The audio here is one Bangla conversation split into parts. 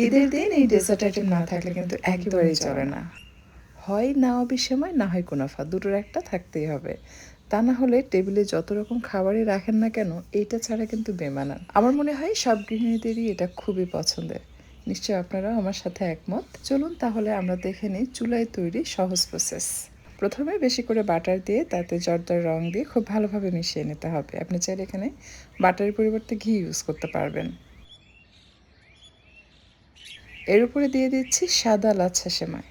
ঈদের দিন এই ডেজার্ট আইটেম না থাকলে কিন্তু একেবারেই চলে না। হয় নাওয়াবি সেমাই, না হয় কুনাফা, দুটোর একটা থাকতেই হবে। তা না হলে টেবিলে যত রকম খাবারই রাখেন না কেন, এইটা ছাড়া কিন্তু বেমানান। আমার মনে হয় সব গৃহিণীদেরই এটা খুবই পছন্দের। নিশ্চয়ই আপনারাও আমার সাথে একমত। চলুন তাহলে আমরা দেখে নিই চুলায় তৈরি সহজ প্রসেস। প্রথমে বেশি করে বাটার দিয়ে তাতে জর্দার রং দিয়ে খুব ভালোভাবে মিশিয়ে নিতে হবে। আপনি চাইলে এখানে বাটারের পরিবর্তে ঘি ইউজ করতে পারবেন। এর উপরে দিয়ে দিচ্ছি সাদা লাচ্ছা সেমাই।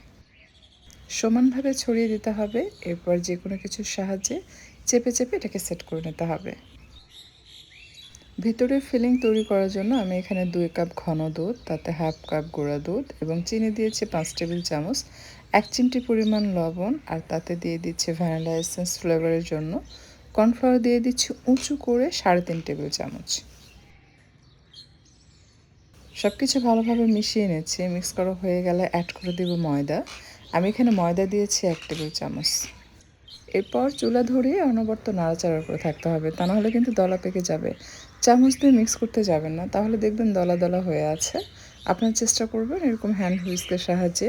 সমানভাবে ছড়িয়ে দিতে হবে। এরপর যে কোনো কিছুর সাহায্যে চেপে চেপে এটাকে সেট করে নিতে হবে। ভিতরে ফিলিং তৈরি করার জন্য আমি এখানে 2 কাপ ঘন দুধ, তাতে হাফ কাপ গুঁড়া দুধ এবং চিনি দিয়েছি 5 টেবিল চামচ, 1 চিমটি পরিমাণ লবণ, আর তাতে দিয়ে দিচ্ছি ভ্যানিলা এসেন্স ফ্লেভারের জন্য। কর্নফ্লাওয়ার দিয়ে দিচ্ছি উঁচু করে 3.5 টেবিল চামচ। সব কিছু ভালোভাবে মিশিয়ে নিচ্ছি। মিক্স করা হয়ে গেলে অ্যাড করে দেব ময়দা। আমি এখানে ময়দা দিয়েছি 1 টেবিল চামচ। এরপর চুলা ধরিয়ে অনবরত নাড়াচাড়া করে থাকতে হবে, তা নাহলে কিন্তু দলা পেকে যাবে। চামচ দিয়ে মিক্স করতে যাবেন না, তাহলে দেখবেন দলা দলা হয়ে আছে। আপনার চেষ্টা করবেন এরকম হ্যান্ড হুইস্কের সাহায্যে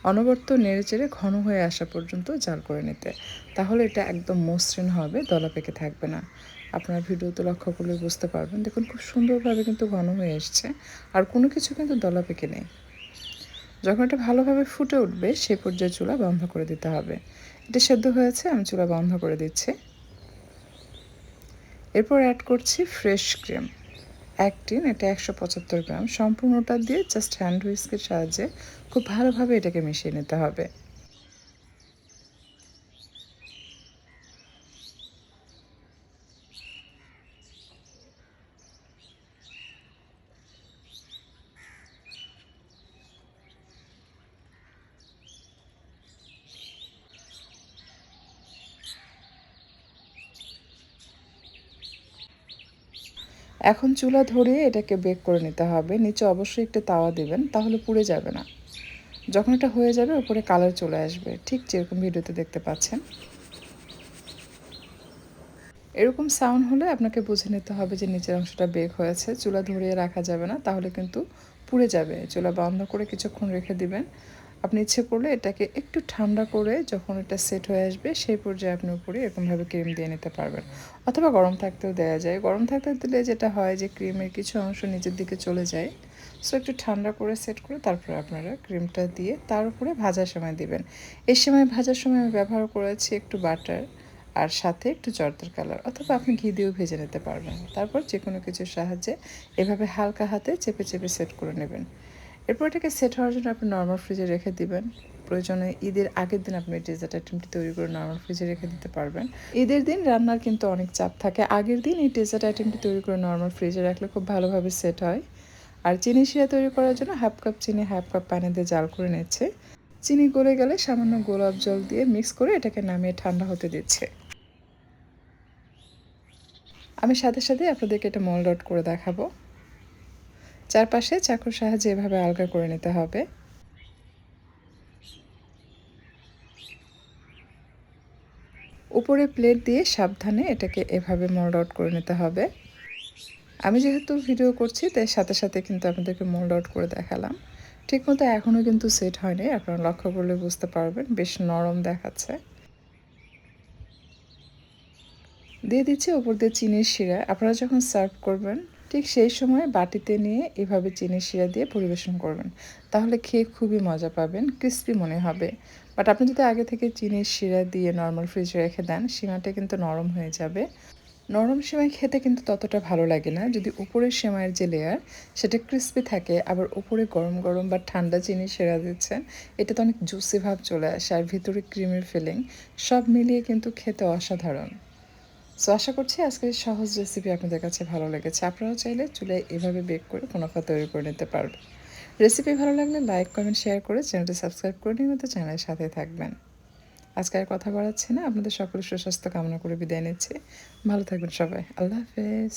অনবরত নেড়েচেড়ে ঘন হয়ে আসা পর্যন্ত জাল করে নিতে। তাহলে এটা একদম মসৃণ হবে, দলা পেকে থাকবে না। আপনার ভিডিওতে লক্ষ্য করলে বুঝতে পারবেন, দেখুন খুব সুন্দরভাবে কিন্তু ঘন হয়ে এসছে, আর কোনো কিছু কিন্তু দলা পেকে নেই। যখন এটা ভালোভাবে ফুটে উঠবে সেই পর্যায়ে চুলা বন্ধ করে দিতে হবে। এটা সেদ্ধ হয়েছে, আমি চুলা বন্ধ করে দিচ্ছি। এরপর অ্যাড করছি ফ্রেশ ক্রিম 1 টিন, এটা 175 গ্রাম। সম্পূর্ণটা দিয়ে জাস্ট হ্যান্ড হুইস্কের সাহায্যে খুব ভালোভাবে এটাকে মিশিয়ে নিতে হবে। এখন চুলা ধরিয়ে এটাকে বেক করে নিতে হবে। নিচে অবশ্যই একটু তাওয়া দিবেন, তাহলে পুড়ে যাবে না। যখন এটা হয়ে যাবে উপরে কালার চলে আসবে, ঠিক যেরকম ভিডিওতে দেখতে পাচ্ছেন। এরকম সাউন্ড হলে আপনাকে বুঝে নিতে হবে যে নিচের অংশটা বেক হয়েছে। চুলা ধরিয়ে রাখা যাবে না, তাহলে কিন্তু পুড়ে যাবে। চুলা বন্ধ করে কিছুক্ষণ রেখে দিবেন। আপনি ইচ্ছে করলে এটাকে একটু ঠান্ডা করে যখন এটা সেট হয়ে আসবে সেই পর্যায়ে আপনি উপরে এরকমভাবে ক্রিম দিয়ে নিতে পারবেন, অথবা গরম থাকতেও দেওয়া যায়। গরম থাকতে দিলে যেটা হয় যে ক্রিমের কিছু অংশ নিচের দিকে চলে যায়। সো একটু ঠান্ডা করে সেট করে তারপরে আপনারা ক্রিমটা দিয়ে তার উপরে ভাজার সময় দিবেন। এই সময় ভাজার সময় আমি ব্যবহার করেছি একটু বাটার, আর সাথে একটু জর্দার কালার, অথবা আপনি ঘি দিয়েও ভেজে নিতে পারবেন। তারপর যে কোনো কিছুর সাহায্যে এভাবে হালকা হাতে চেপে চেপে সেট করে নেবেন। এরপর এটাকে সেট হওয়ার জন্য আপনি নর্মাল ফ্রিজে রেখে দিবেন। প্রয়োজনে ঈদের আগের দিন আপনি ডেজার্ট আইটেমটি তৈরি করে নর্মাল ফ্রিজে রেখে দিতে পারবেন। ঈদের দিন রান্নার কিন্তু অনেক চাপ থাকে, আগের দিন এই ডেজার্ট আইটেমটি তৈরি করে নর্মাল ফ্রিজে রাখলে খুব ভালোভাবে সেট হয়। আর চিনি শিরা তৈরি করার জন্য হাফ কাপ চিনি হাফ কাপ পানি দিয়ে জাল করে নিচ্ছে। চিনি গলে গেলে সামান্য গোলাপ জল দিয়ে মিক্স করে এটাকে নামিয়ে ঠান্ডা হতে দিচ্ছে। আমি সাথে সাথে আপনাদেরকে এটা মোল্ড আউট করে দেখাবো। চারপাশে চাকুর সাহায্যে এভাবে আলগা করে নিতে হবে। উপরে প্লেট দিয়ে সাবধানে এটাকে এভাবে মোল্ড আউট করে নিতে হবে। আমি যেহেতু ভিডিও করছি তাই সাথে সাথে কিন্তু আপনাদেরকে মোল্ড আউট করে দেখালাম। ঠিকমতো এখনও কিন্তু সেট হয়নি, আপনারা লক্ষ্য করলে বুঝতে পারবেন বেশ নরম দেখাচ্ছে। দিয়ে দিচ্ছি ওপর দিয়ে চিনির শিরা। আপনারা যখন সার্ভ করবেন ঠিক সেই সময় বাটিতে নিয়ে এভাবে চিনির শিরা দিয়ে পরিবেশন করবেন, তাহলে খেয়ে খুবই মজা পাবেন, ক্রিস্পি মনে হবে। বাট আপনি যদি আগে থেকে চিনির শিরা দিয়ে নর্মাল ফ্রিজে রেখে দেন, সিমাটা কিন্তু নরম হয়ে যাবে। নরম সেমাই খেতে কিন্তু ততটা ভালো লাগে না যদি উপরের সেমাইয়ের যে লেয়ার সেটা ক্রিস্পি থাকে, আবার উপরে গরম গরম বা ঠান্ডা চিনি সেরা দিচ্ছেন, এটা তো অনেক জুসি ভাব চলে আসে, আর ভিতরে ক্রিমের ফিলিং, সব মিলিয়ে কিন্তু খেতে অসাধারণ। সো আশা করছি আজকের এই সহজ রেসিপি আপনাদের কাছে ভালো লেগেছে। আপনারাও চাইলে চুলায় এভাবে বেক করে মুনাফা তৈরি করে নিতে পারবেন। রেসিপি ভালো লাগলে লাইক কমেন্ট শেয়ার করে চ্যানেলটি সাবস্ক্রাইব করে নিয়মিত চ্যানেলের সাথে থাকবেন। আজকে আর কথা বাড়াচ্ছি না, আপনাদের সকলের সুস্বাস্থ্য কামনা করে বিদায় নিচ্ছি। ভালো থাকবেন সবাই। আল্লাহ হাফেজ।